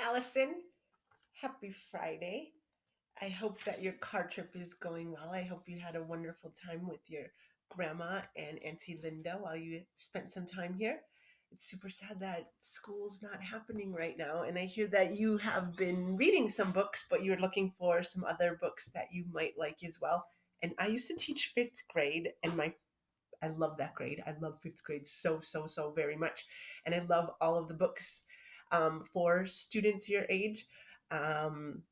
Allison. Happy Friday. I hope that your car trip is going well. I hope you had a wonderful time with your grandma and Auntie Linda while you spent some time here. It's super sad that school's not happening right now. And I hear that you have been reading some books, but you're looking for some other books that you might like as well. And I used to teach fifth grade, and I love that grade. I love fifth grade so very much. And I love all of the books for students your age. Um,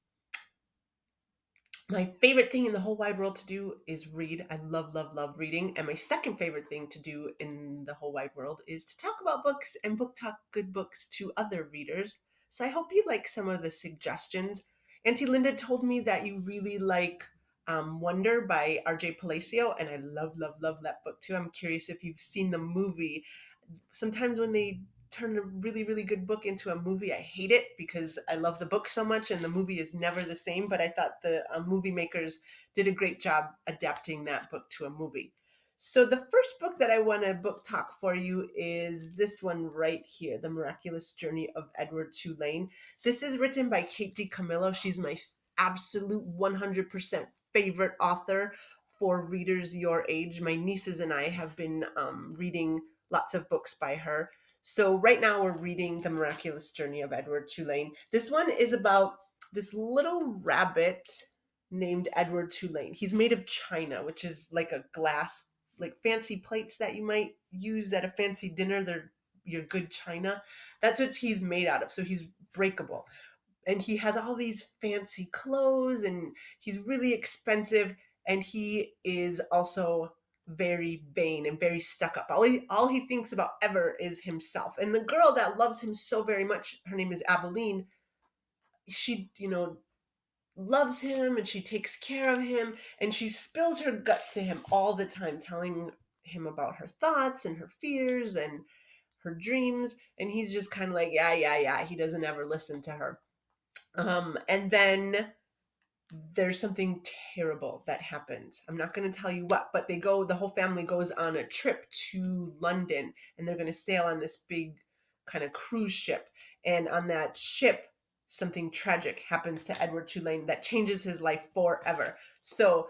my favorite thing in the whole wide world to do is read. I love reading. And my second favorite thing to do in the whole wide world is to talk about books and book talk good books to other readers. So I hope you like some of the suggestions. Auntie Linda told me that you really like Wonder by R.J. Palacio, and I love that book too. I'm curious if you've seen the movie. Sometimes when they turn a really good book into a movie, I hate it because I love the book so much and the movie is never the same. But I thought the movie makers did a great job adapting that book to a movie. So the first book that I want to book talk for you is this one right here, The Miraculous Journey of Edward Tulane. This is written by Kate DiCamillo. She's my absolute 100% favorite author for readers your age. My nieces and I have been reading lots of books by her. So right now we're reading The Miraculous Journey of Edward Tulane. This one is about this little rabbit named Edward Tulane. He's made of china, which is like a glass, like fancy plates that you might use at a fancy dinner. They're your good china. That's what he's made out of. So he's breakable. And he has all these fancy clothes and he's really expensive. And he is also very vain and very stuck up. All he thinks about ever is himself. And the girl that loves him so very much, her name is Abilene, she, loves him and she takes care of him and she spills her guts to him all the time, telling him about her thoughts and her fears and her dreams. And he's just kind of like, yeah. He doesn't ever listen to her. And then there's something terrible that happens. I'm not going to tell you what, but the whole family goes on a trip to London and they're going to sail on this big kind of cruise ship. And on that ship, something tragic happens to Edward Tulane that changes his life forever. So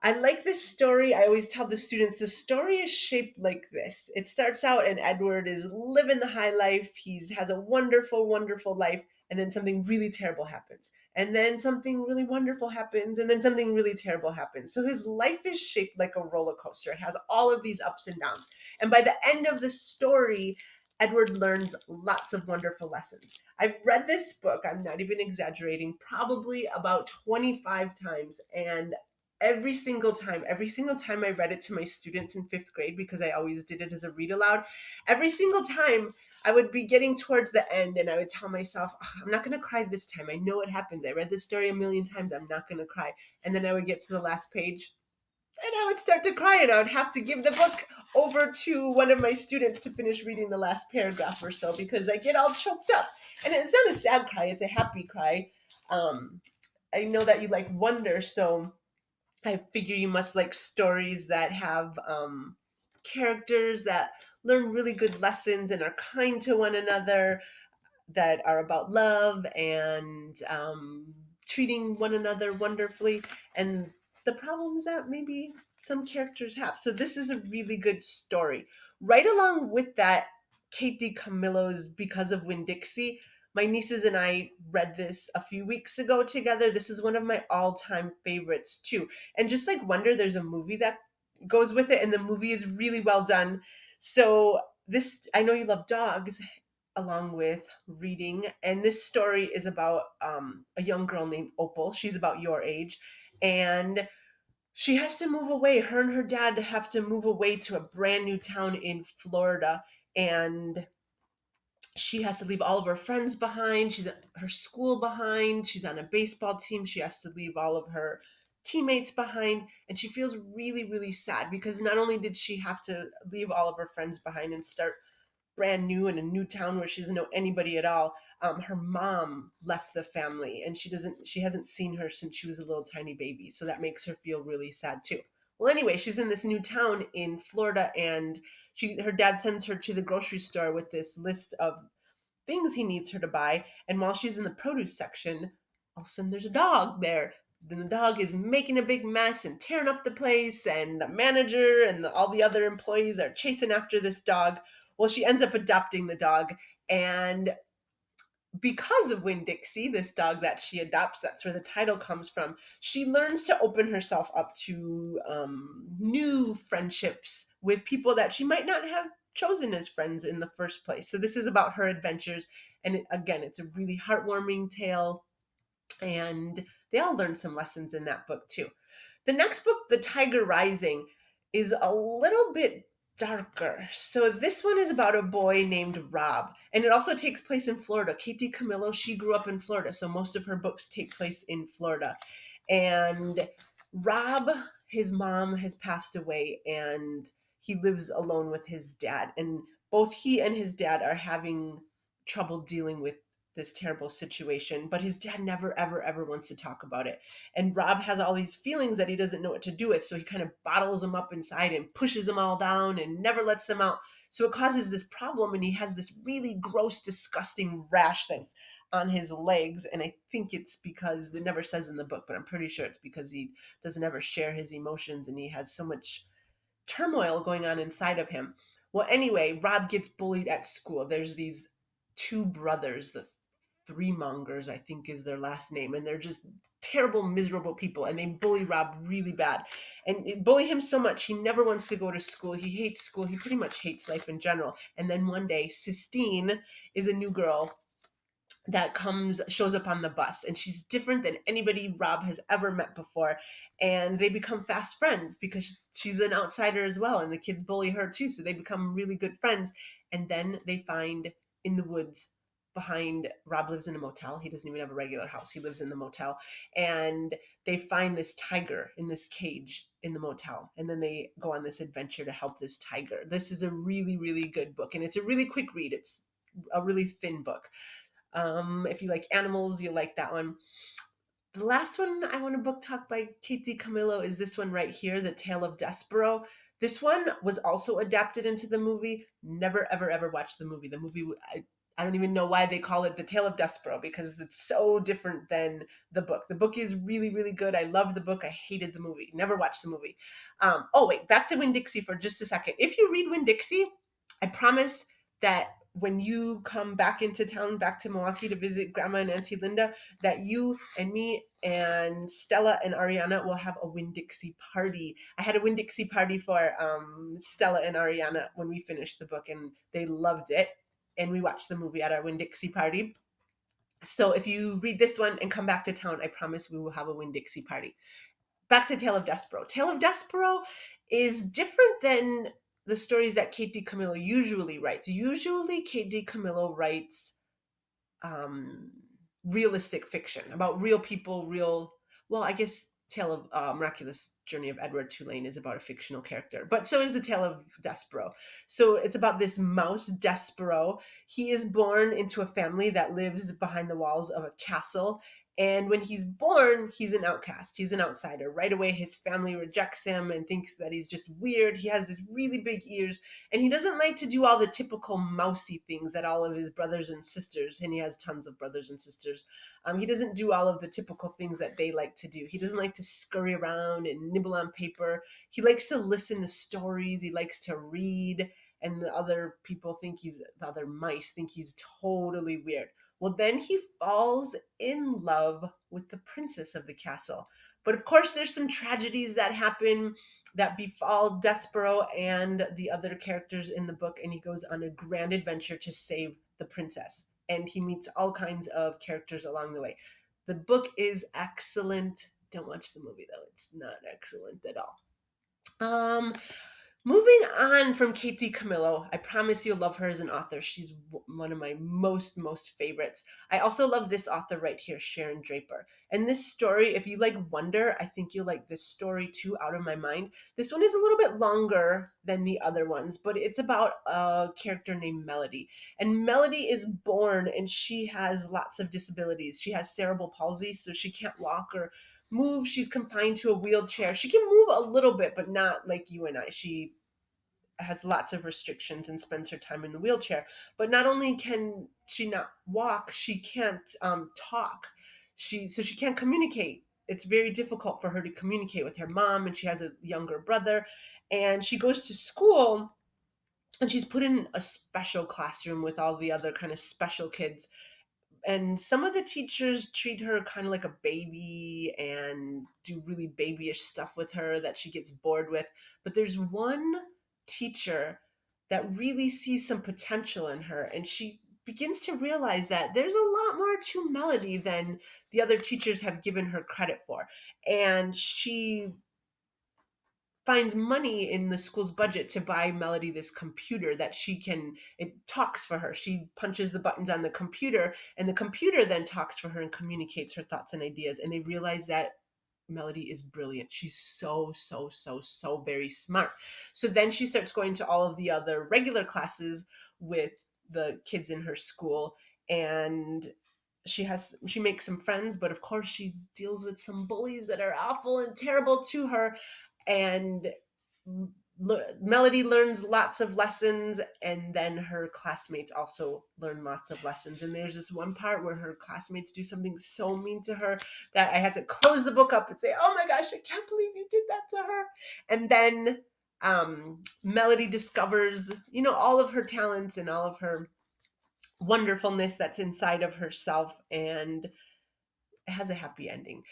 I like this story. I always tell the students the story is shaped like this. It starts out and Edward is living the high life. He has a wonderful life. And then something really terrible happens. And then something really wonderful happens. And then something really terrible happens. So his life is shaped like a roller coaster. It has all of these ups and downs. And by the end of the story, Edward learns lots of wonderful lessons. I've read this book, I'm not even exaggerating, probably about 25 times. And every single time I read it to my students in fifth grade, because I always did it as a read aloud, every single time I would be getting towards the end and I would tell myself, I'm not going to cry this time. I know what happens. I read this story a million times. I'm not going to cry. And then I would get to the last page and I would start to cry and I would have to give the book over to one of my students to finish reading the last paragraph or so because I get all choked up. And it's not a sad cry. It's a happy cry. I know that you like Wonder, so I figure you must like stories that have characters that learn really good lessons and are kind to one another, that are about love and treating one another wonderfully, and the problems that maybe some characters have. So this is a really good story. Right along with that, Kate DiCamillo's Because of Winn-Dixie. My nieces and I read this a few weeks ago together. This is one of my all-time favorites too. And just like Wonder, there's a movie that goes with it, and the movie is really well done. So this, I know you love dogs along with reading, and this story is about a young girl named Opal. She's about your age, and she has to move away. Her and her dad have to move away to a brand new town in Florida, and she has to leave all of her friends behind. She's her school behind. She's on a baseball team. She has to leave all of her teammates behind. And she feels really sad because not only did she have to leave all of her friends behind and start brand new in a new town where she doesn't know anybody at all, her mom left the family and she hasn't seen her since she was a little tiny baby. So that makes her feel really sad too. Well, anyway, she's in this new town in Florida and her dad sends her to the grocery store with this list of things he needs her to buy. And while she's in the produce section, all of a sudden there's a dog there. Then the dog is making a big mess and tearing up the place, and the manager and all the other employees are chasing after this dog. Well, she ends up adopting the dog, and because of Winn-Dixie, this dog that she adopts, that's where the title comes from, she learns to open herself up to new friendships with people that she might not have chosen as friends in the first place. So this is about her adventures. And again, it's a really heartwarming tale. And they all learn some lessons in that book too. The next book, The Tiger Rising, is a little bit darker. So this one is about a boy named Rob, and it also takes place in Florida. Katie Camillo, she grew up in Florida, so most of her books take place in Florida. And Rob, his mom has passed away, and he lives alone with his dad. And both he and his dad are having trouble dealing with this terrible situation, but his dad never, ever, ever wants to talk about it. And Rob has all these feelings that he doesn't know what to do with. So he kind of bottles them up inside and pushes them all down and never lets them out. So it causes this problem. And he has this really gross, disgusting rash that's on his legs. And I think it's because it never says in the book, but I'm pretty sure it's because he doesn't ever share his emotions and he has so much turmoil going on inside of him. Well, anyway, Rob gets bullied at school. There's these two brothers, the Three Mongers, I think is their last name, and they're just terrible, miserable people, and they bully Rob really bad. And bully him so much, he never wants to go to school. He hates school. He pretty much hates life in general. And then one day, Sistine is a new girl that shows up on the bus, and she's different than anybody Rob has ever met before, and they become fast friends because she's an outsider as well, and the kids bully her too, so they become really good friends. And then they find in the woods behind, Rob lives in a motel. He doesn't even have a regular house. He lives in the motel, and they find this tiger in this cage in the motel, and then they go on this adventure to help this tiger. This is a really, really good book, and it's a really quick read. It's a really thin book. If you like animals, you'll like that one. The last one I want to book talk by Katie Camillo is this one right here, The Tale of Despero. This one was also adapted into the movie. Never, ever, ever watched the movie. I don't even know why they call it The Tale of Despero, because it's so different than the book. The book is really, really good. I love the book. I hated the movie. Never watched the movie. Oh, wait, back to Winn-Dixie for just a second. If you read Winn-Dixie, I promise that when you come back into town, back to Milwaukee to visit Grandma and Auntie Linda, that you and me and Stella and Ariana will have a Winn-Dixie party. I had a Winn-Dixie party for Stella and Ariana when we finished the book, and they loved it. And we watched the movie at our Winn-Dixie party. So if you read this one and come back to town, I promise we will have a Winn-Dixie party. Back to Tale of Despero. Tale of Despero is different than the stories that Katie Camillo usually writes. Usually, Katie Camillo writes realistic fiction about real people, well, I guess Tale of Miraculous Journey of Edward Tulane is about a fictional character, but so is the Tale of Despero. So it's about this mouse, Despero. He is born into a family that lives behind the walls of a castle. And when he's born, he's an outcast. He's an outsider. Right away, his family rejects him and thinks that he's just weird. He has these really big ears, and he doesn't like to do all the typical mousy things that all of his brothers and sisters, and he has tons of brothers and sisters. He doesn't do all of the typical things that they like to do. He doesn't like to scurry around and nibble on paper. He likes to listen to stories. He likes to read, and the other mice think he's totally weird. Well, then he falls in love with the princess of the castle. But of course, there's some tragedies that happen that befall Despero and the other characters in the book, and he goes on a grand adventure to save the princess. And he meets all kinds of characters along the way. The book is excellent. Don't watch the movie, though. It's not excellent at all. Moving on from Katie Camillo, I promise you'll love her as an author. She's one of my most favorites. I also love this author right here, Sharon Draper. And this story, if you like wonder, I think you'll like this story too, Out of My Mind. This one is a little bit longer than the other ones, but it's about a character named Melody. And Melody is born and she has lots of disabilities. She has cerebral palsy, so she can't walk or move. She's confined to a wheelchair. She can move a little bit, but not like you and I. She has lots of restrictions and spends her time in the wheelchair. But not only can she not walk, she can't talk. She can't communicate. It's very difficult for her to communicate with her mom, and she has a younger brother. And she goes to school, and she's put in a special classroom with all the other kind of special kids, and some of the teachers treat her kind of like a baby and do really babyish stuff with her that she gets bored with. But there's one teacher that really sees some potential in her, and she begins to realize that there's a lot more to Melody than the other teachers have given her credit for. And she finds money in the school's budget to buy Melody this computer that it talks for her. She punches the buttons on the computer, and the computer then talks for her and communicates her thoughts and ideas. And they realize that Melody is brilliant. She's so, so, so, so very smart. So then she starts going to all of the other regular classes with the kids in her school, and she makes some friends, but of course she deals with some bullies that are awful and terrible to her. And Melody learns lots of lessons, and then her classmates also learn lots of lessons. And there's this one part where her classmates do something so mean to her that I had to close the book up and say, "Oh my gosh, I can't believe you did that to her." And then Melody discovers, all of her talents and all of her wonderfulness that's inside of herself, and it has a happy ending.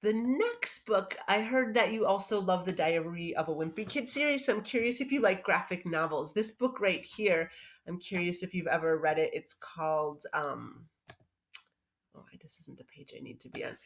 The next book, I heard that you also love the Diary of a Wimpy Kid series, so I'm curious if you like graphic novels. This book right here, I'm curious if you've ever read it. It's called, this isn't the page I need to be on.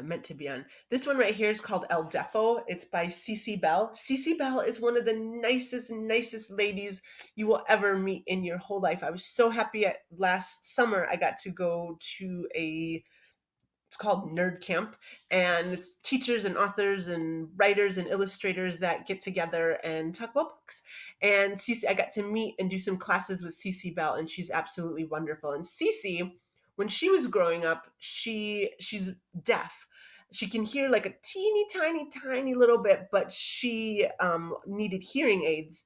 Meant to be on. This one right here is called El Defo. It's by Cece Bell. Cece Bell is one of the nicest ladies you will ever meet in your whole life. I was so happy last summer I got to go to it's called Nerd Camp, and it's teachers and authors and writers and illustrators that get together and talk about books. And Cece, I got to meet and do some classes with Cece Bell, and she's absolutely wonderful. And Cece, when she was growing up, she's deaf. She can hear like a teeny tiny little bit, but she needed hearing aids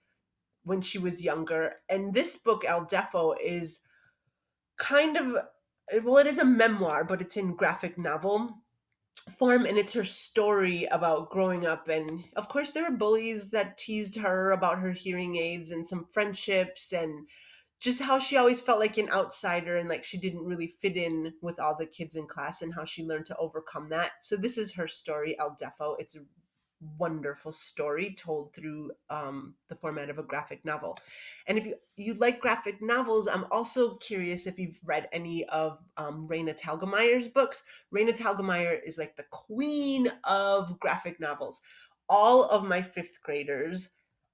when she was younger. And this book, El Defo, is kind of, well, it is a memoir, but it's in graphic novel form, and it's her story about growing up. And of course there were bullies that teased her about her hearing aids, and some friendships, and just how she always felt like an outsider and like she didn't really fit in with all the kids in class, and how she learned to overcome that. So this is her story, El Defo. It's a wonderful story told through the format of a graphic novel. And if you like graphic novels, I'm also curious if you've read any of Raina Telgemeier's books. Raina Telgemeier is like the queen of graphic novels. All of my fifth graders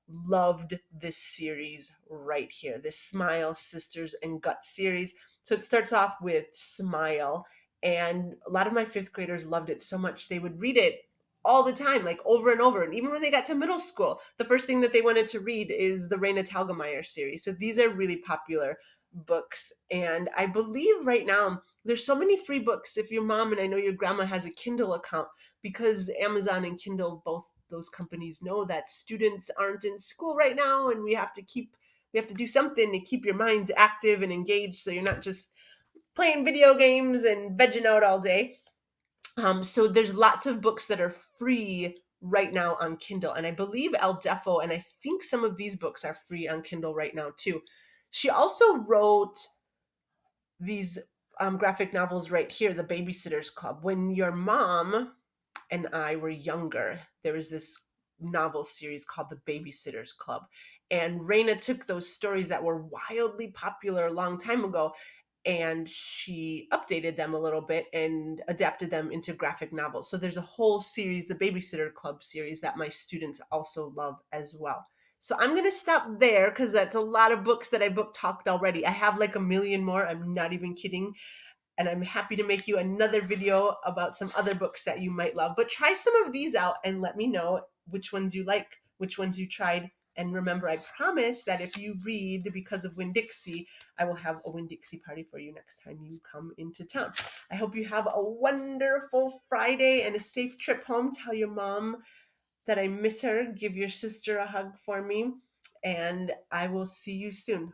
loved this series right here, this Smile, Sisters, and Gut series. So it starts off with Smile, and a lot of my fifth graders loved it so much they would read it all the time, like over and over. And even when they got to middle school, the first thing that they wanted to read is the Raina Telgemeier series. So these are really popular books. And I believe right now there's so many free books if your mom, and I know your grandma, has a Kindle account, because Amazon and Kindle, both those companies, know that students aren't in school right now, and we have to do something to keep your minds active and engaged, so you're not just playing video games and vegging out all day. So there's lots of books that are free right now on Kindle. And I believe El Defo, and I think some of these books are free on Kindle right now too. She also wrote these graphic novels right here, The Babysitter's Club. When your mom and I were younger, there was this novel series called The Babysitter's Club. And Raina took those stories that were wildly popular a long time ago, and she updated them a little bit and adapted them into graphic novels. So there's a whole series, the Babysitter Club series, that my students also love as well. So I'm going to stop there because that's a lot of books that I book talked already. I have like a million more. I'm not even kidding. And I'm happy to make you another video about some other books that you might love. But try some of these out and let me know which ones you like, which ones you tried. And remember, I promise that if you read Because of Winn-Dixie, I will have a Winn-Dixie party for you next time you come into town. I hope you have a wonderful Friday and a safe trip home. Tell your mom that I miss her. Give your sister a hug for me. and I will see you soon.